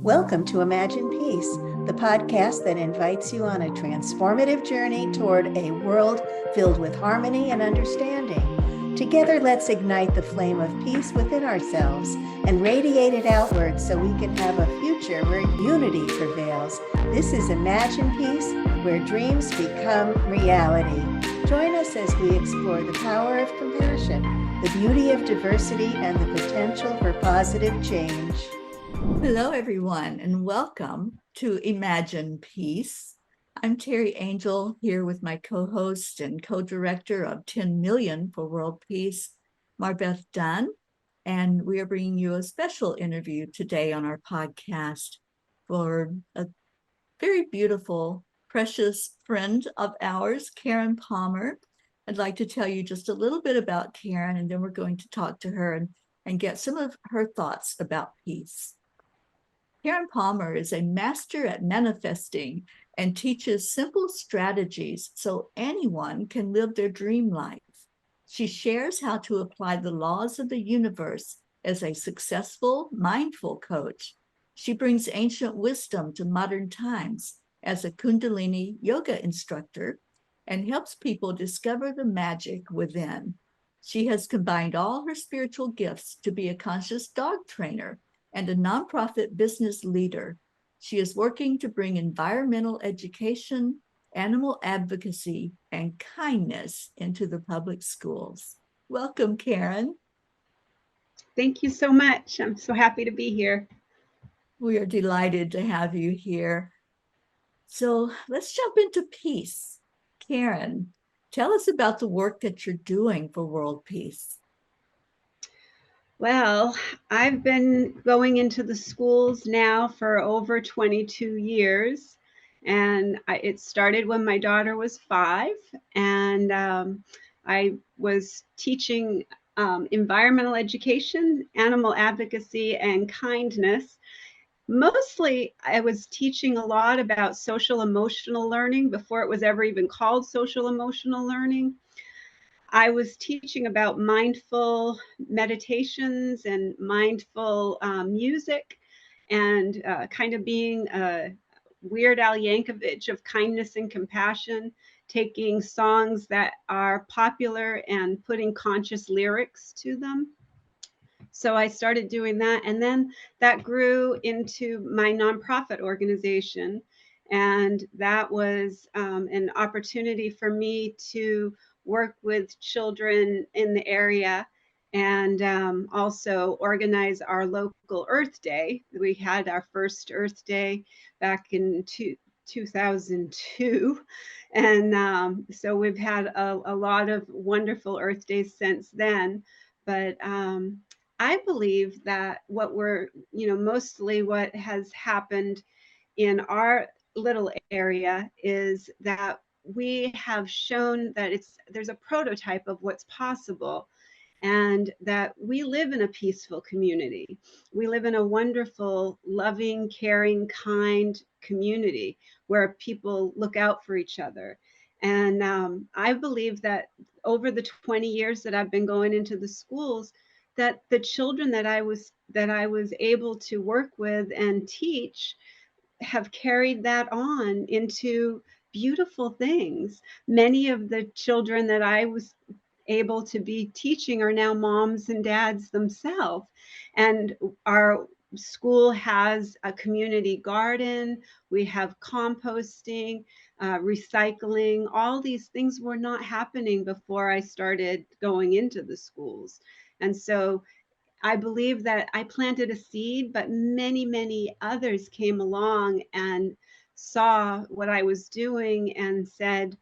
Welcome to Imagine Peace, the podcast that invites you on a transformative journey toward a world filled with harmony and understanding. Together, let's ignite the flame of peace within ourselves and radiate it outward so we can have a future where unity prevails. This is Imagine Peace, where dreams become reality. Join us as we explore the power of compassion, the beauty of diversity, and the potential for positive change. Hello, everyone, and welcome to Imagine Peace. I'm Teri Angel here with my co-host and co-director of 10 Million for World Peace, Marbeth Dunn, and we are bringing you a special interview today on our podcast for a very beautiful, precious friend of ours, Karen Palmer. I'd like to tell you just a little bit about Karen, and then we're going to talk to her and get some of her thoughts about peace. Karen Palmer is a master at manifesting and teaches simple strategies so anyone can live their dream life. She shares how to apply the laws of the universe as a successful, mindful coach. She brings ancient wisdom to modern times as a Kundalini Yoga Instructor and helps people discover the magic within. She has combined all her spiritual gifts to be a conscious dog trainer and a nonprofit business leader. She is working to bring environmental education, animal advocacy, and kindness into the public schools. Welcome, Karen. Thank you so much. I'm so happy to be here. We are delighted to have you here. So let's jump into peace. Karen, tell us about the work that you're doing for world peace. Well, I've been going into the schools now for over 22 years. And it started when my daughter was 5. And I was teaching environmental education, animal advocacy, and kindness. Mostly, I was teaching a lot about social emotional learning before it was ever even called social emotional learning. I was teaching about mindful meditations and mindful music and kind of being a Weird Al Yankovic of kindness and compassion, taking songs that are popular and putting conscious lyrics to them. So I started doing that. And then that grew into my nonprofit organization. And that was an opportunity for me to work with children in the area and also organize our local Earth Day. We had our first Earth Day back in 2002. And so we've had a lot of wonderful Earth Days since then. But I believe that mostly what has happened in our little area is that we have shown that there's a prototype of what's possible, and that we live in a peaceful community. We live in a wonderful, loving, caring, kind community where people look out for each other. And I believe that over the 20 years that I've been going into the schools, that the children that I was able to work with and teach have carried that on into beautiful things. Many of the children that I was able to be teaching are now moms and dads themselves. And our school has a community garden. We have composting, recycling. All these things were not happening before I started going into the schools. And so I believe that I planted a seed, but many, many others came along and saw what I was doing and said,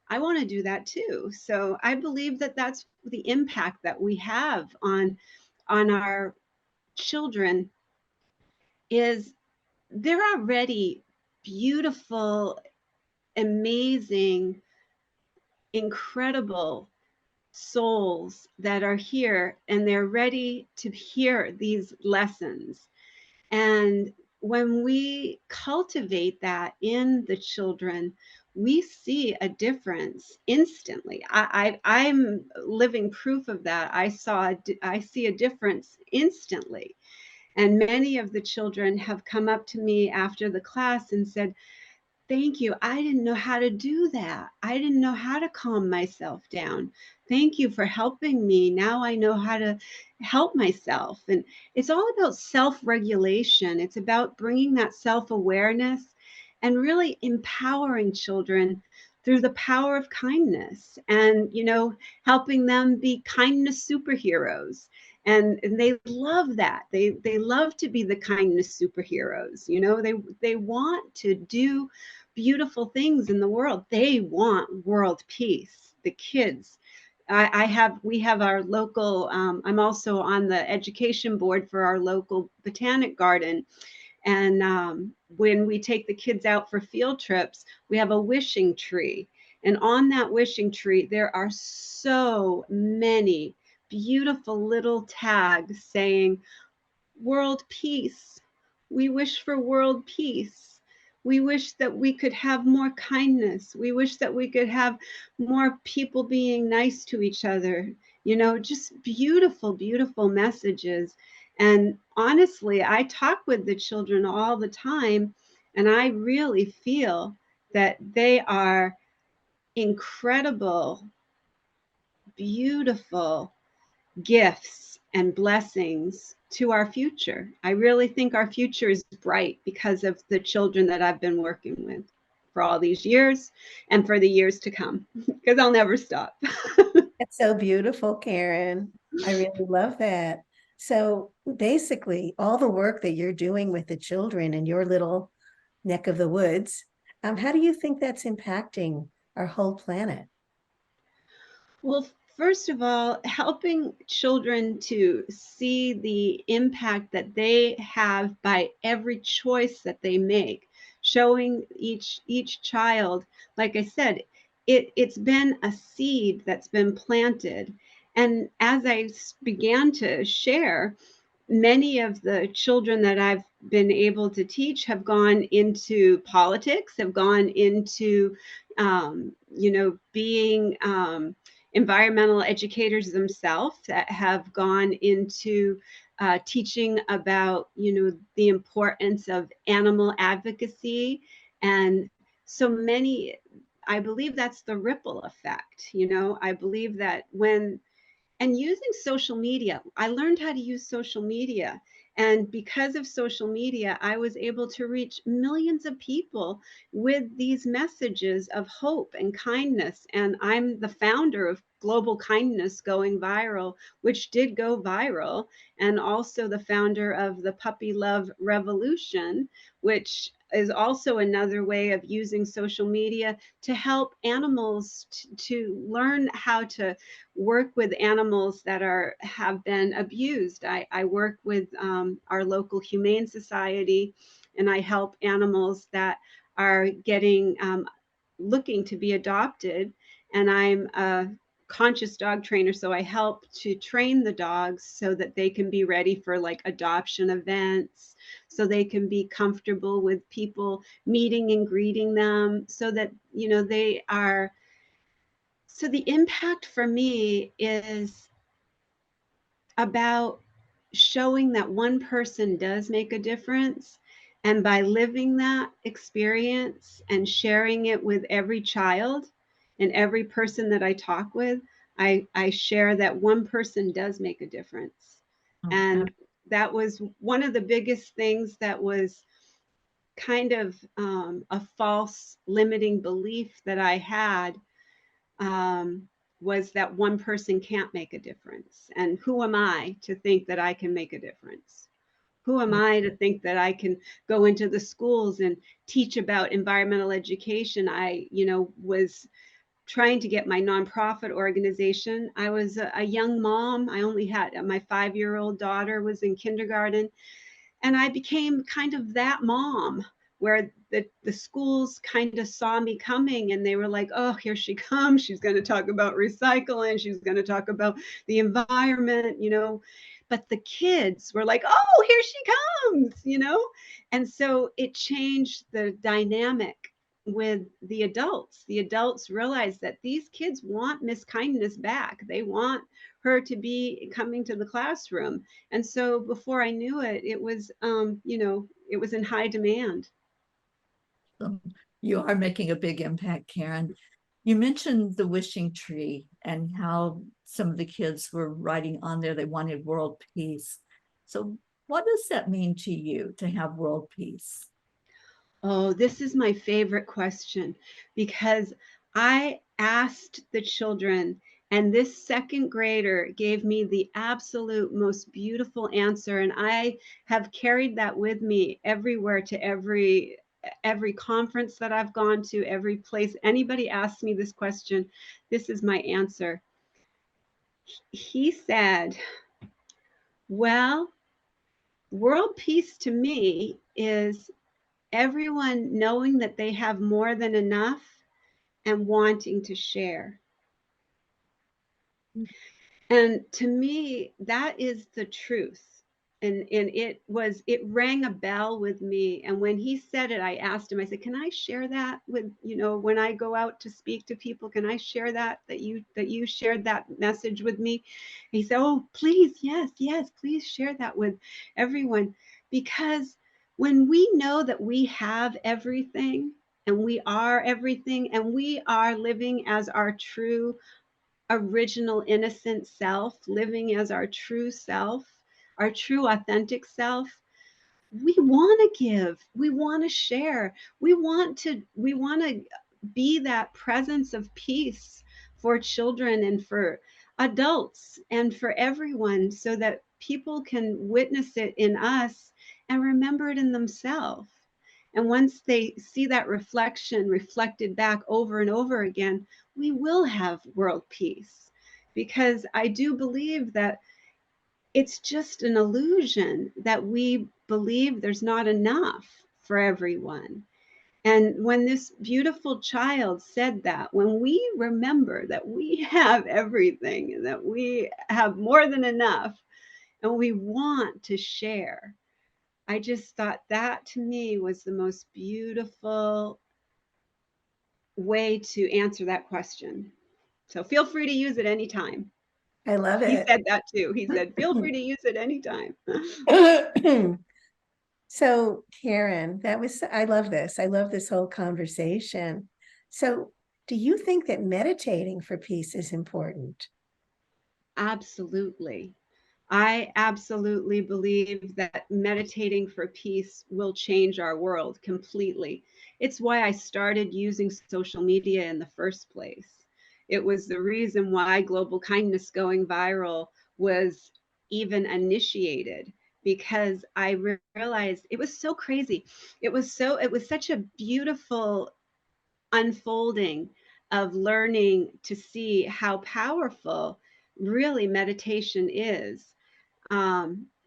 I want to do that too. So I believe that that's the impact that we have on our children. Is they're already beautiful, amazing, incredible souls that are here, and they're ready to hear these lessons. And when we cultivate that in the children, we see a difference instantly. I'm living proof of that. I see a difference instantly. And many of the children have come up to me after the class and said, thank you. I didn't know how to do that. I didn't know how to calm myself down. Thank you for helping me. Now I know how to help myself. And it's all about self-regulation. It's about bringing that self-awareness and really empowering children through the power of kindness and, helping them be kindness superheroes. And they love that. They love to be the kindness superheroes. They want to do beautiful things in the world. They want world peace. The kids. We have our local. I'm also on the education board for our local botanic garden, and when we take the kids out for field trips, we have a wishing tree, and on that wishing tree there are so many beautiful little tags saying world peace. We wish for world peace. We wish that we could have more kindness. We wish that we could have more people being nice to each other. Just beautiful, beautiful messages. And honestly, I talk with the children all the time, and I really feel that they are incredible, beautiful gifts and blessings to our future. I really think our future is bright because of the children that I've been working with for all these years and for the years to come, because I'll never stop. That's so beautiful, Karen. I really love that. So basically, all the work that you're doing with the children in your little neck of the woods, how do you think that's impacting our whole planet? Well, first of all, helping children to see the impact that they have by every choice that they make, showing each child, like I said, it's been a seed that's been planted. And as I began to share, many of the children that I've been able to teach have gone into politics, have gone into, being environmental educators themselves, that have gone into teaching about, the importance of animal advocacy. And so many, I believe that's the ripple effect. I believe that and using social media, I learned how to use social media. And because of social media, I was able to reach millions of people with these messages of hope and kindness. And I'm the founder of Global Kindness Going Viral, which did go viral, and also the founder of the Puppy Love Revolution, which is also another way of using social media to help animals to learn how to work with animals that have been abused. I work with our local humane society, and I help animals that are getting looking to be adopted. And I'm a conscious dog trainer, so I help to train the dogs so that they can be ready for like adoption events, so they can be comfortable with people meeting and greeting them, so that they are. So the impact for me is about showing that one person does make a difference. And by living that experience and sharing it with every child and every person that I talk with, I share that one person does make a difference. Oh, And that was one of the biggest things that was kind of a false limiting belief that I had, um, was that one person can't make a difference. And who am I to think that I can make a difference? Who am I to think that I can go into the schools and teach about environmental education? I, was trying to get my nonprofit organization. I was a young mom. I only had my 5-year-old daughter was in kindergarten, and I became kind of that mom where the schools kind of saw me coming, and they were like, oh, here she comes. She's going to talk about recycling. She's going to talk about the environment, But the kids were like, oh, here she comes, And so it changed the dynamic with the adults. The adults realize that these kids want Miss Kindness back. They want her to be coming to the classroom. And so before I knew it, it was, it was in high demand. You are making a big impact, Karen. You mentioned the wishing tree and how some of the kids were writing on there they wanted world peace. So what does that mean to you to have world peace? Oh, this is my favorite question because I asked the children, and this second grader gave me the absolute most beautiful answer. And I have carried that with me everywhere, to every conference that I've gone to, every place anybody asks me this question, this is my answer. He said, well, world peace to me is everyone knowing that they have more than enough and wanting to share. And to me, that is the truth. And it rang a bell with me. And when he said it, I asked him, I said, can I share that with, when I go out to speak to people, can I share that you shared that message with me? And he said, oh, please, yes, please share that with everyone. Because when we know that we have everything and we are everything and we are living as our true original innocent self, living as our true self, our true authentic self, we want to give, we want to share, we want to be that presence of peace for children and for adults and for everyone, so that people can witness it in us and remember it in themselves. And once they see that reflection reflected back over and over again, we will have world peace. Because I do believe that it's just an illusion that we believe there's not enough for everyone. And when this beautiful child said that, when we remember that we have everything and that we have more than enough and we want to share, I just thought that to me was the most beautiful way to answer that question. So feel free to use it anytime. I love He it. said that too. He said, feel free to use it anytime. So, Karen, I love this. I love this whole conversation. So, do you think that meditating for peace is important? Absolutely. I absolutely believe that meditating for peace will change our world completely. It's why I started using social media in the first place. It was the reason why Global Kindness Going Viral was even initiated, because I realized it was so crazy. It was such a beautiful unfolding of learning to see how powerful really meditation is.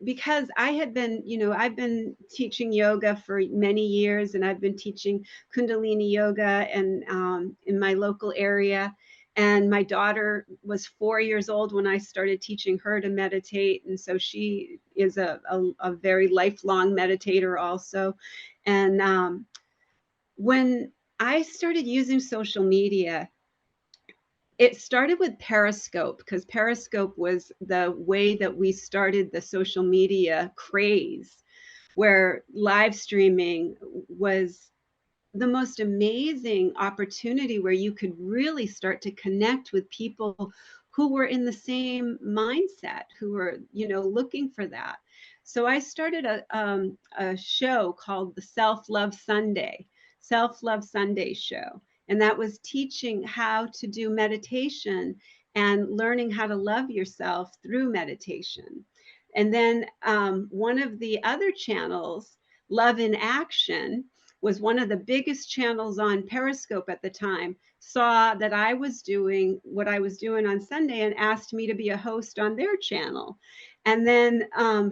Because I've been teaching yoga for many years, and I've been teaching Kundalini Yoga and in my local area. And my daughter was 4 years old when I started teaching her to meditate. And so she is a very lifelong meditator also. And when I started using social media, it started with Periscope, because Periscope was the way that we started the social media craze, where live streaming was the most amazing opportunity where you could really start to connect with people who were in the same mindset, who were, looking for that. So I started a show called the Self Love Sunday show. And that was teaching how to do meditation and learning how to love yourself through meditation. And then one of the other channels, Love in Action, was one of the biggest channels on Periscope at the time, saw that I was doing what I was doing on Sunday and asked me to be a host on their channel. And then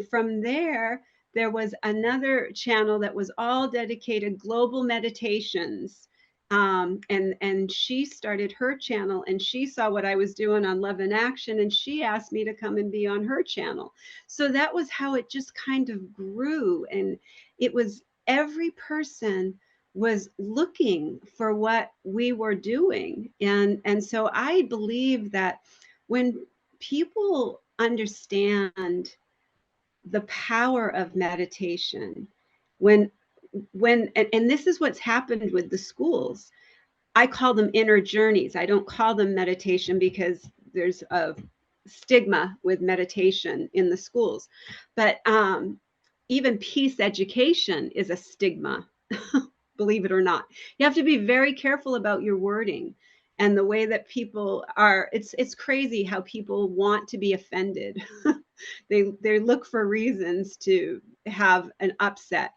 from there was another channel that was all dedicated global meditations. And she started her channel, and she saw what I was doing on Love in Action, and she asked me to come and be on her channel. So that was how it just kind of grew. And it was every person was looking for what we were doing. And so I believe that when people understand the power of meditation, when and this is what's happened with the schools. I call them inner journeys. I don't call them meditation because there's a stigma with meditation in the schools. But even peace education is a stigma, believe it or not. You have to be very careful about your wording and the way that people are. It's crazy how people want to be offended. They look for reasons to have an upset,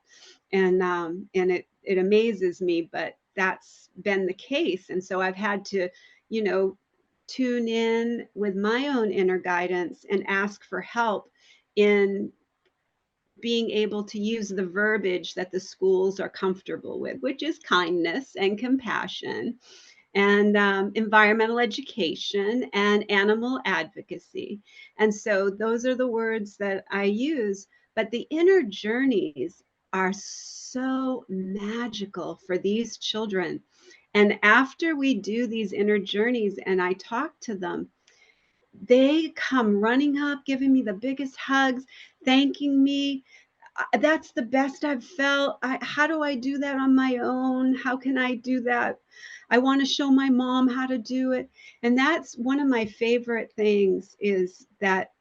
and it amazes me, but that's been the case. And so I've had to, you know, tune in with my own inner guidance and ask for help in being able to use the verbiage that the schools are comfortable with, which is kindness and compassion and environmental education and animal advocacy. And so those are the words that I use. But the inner journeys are so magical for these children. And after we do these inner journeys and I talk to them, they come running up, giving me the biggest hugs, thanking me. That's the best I've felt. How do I do that on my own? How can I do that? I want to show my mom how to do it. And that's one of my favorite things, is that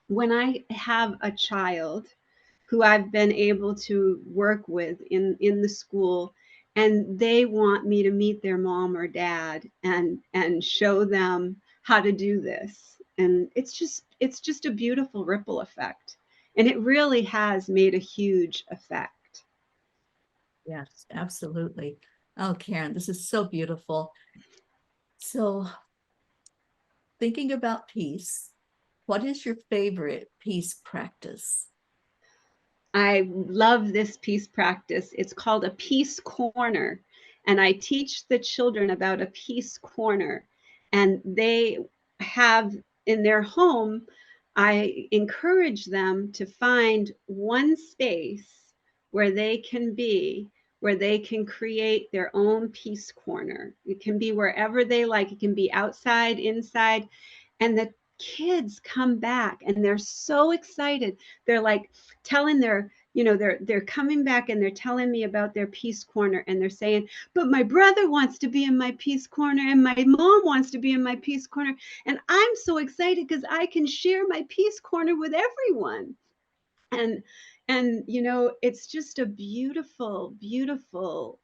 when I have a child who I've been able to work with in the school, and they want me to meet their mom or dad and show them how to do this. And it's just a beautiful ripple effect. And it really has made a huge effect. Yes, absolutely. Oh, Karen, this is so beautiful. So, thinking about peace, what is your favorite peace practice? I love this peace practice. It's called a peace corner. And I teach the children about a peace corner. And they have in their home, I encourage them to find one space where they can be, where they can create their own peace corner. It can be wherever they like, it can be outside, inside. And the kids come back and they're so excited. They're like telling their, they're coming back and they're telling me about their peace corner, and they're saying, but my brother wants to be in my peace corner and my mom wants to be in my peace corner, and I'm so excited because I can share my peace corner with everyone. And it's just a beautiful, beautiful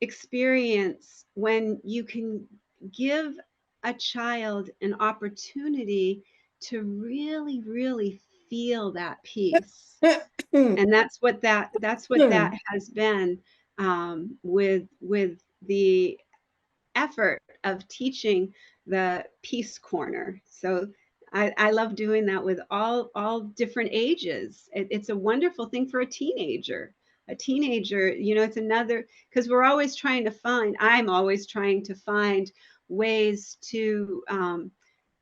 experience when you can give a child an opportunity to really, really feel that peace. And that's what that has been, with the effort of teaching the peace corner. So I love doing that with all different ages. It's a wonderful thing for a teenager. A teenager, it's another, because I'm always trying to find ways to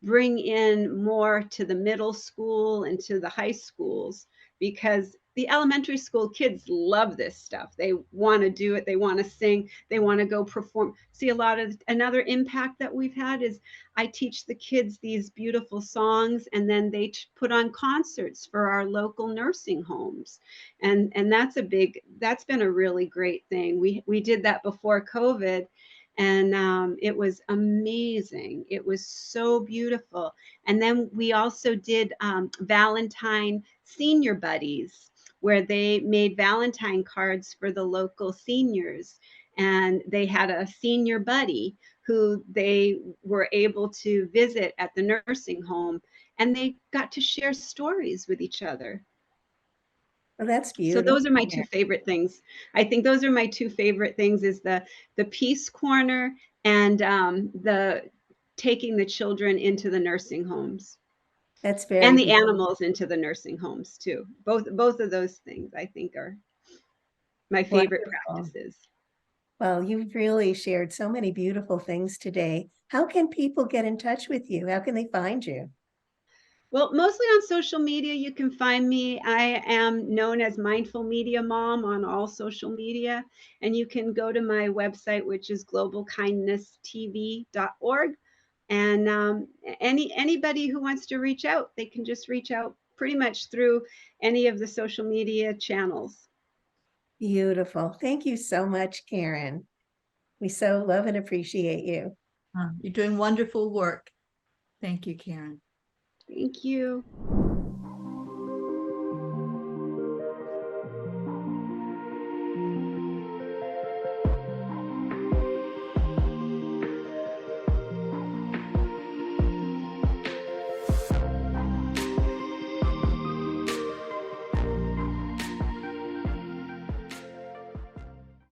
bring in more to the middle school and to the high schools, because the elementary school kids love this stuff. They want to do it. They want to sing. They want to go perform. See, another impact that we've had is I teach the kids these beautiful songs, and then they put on concerts for our local nursing homes. And that's been a really great thing. We did that before COVID, and it was amazing. It was so beautiful. And then we also did Valentine Senior Buddies, where they made Valentine cards for the local seniors. And they had a senior buddy who they were able to visit at the nursing home, and they got to share stories with each other. Well, that's So beautiful. those are my two favorite things. I think those are my two favorite things, is the peace corner and the taking the children into the nursing homes. That's very And the beautiful. animals into the nursing homes too. Both of those things I think are my favorite Wonderful. practices. Well, you've really shared so many beautiful things today. How can people get in touch with you? How can they find you? Well, mostly on social media, you can find me. I am known as Mindful Media Mom on all social media. And you can go to my website, which is globalkindnesstv.org. And anybody who wants to reach out, they can just reach out pretty much through any of the social media channels. Beautiful. Thank you so much, Karen. We so love and appreciate you. You're doing wonderful work. Thank you, Karen. Thank you.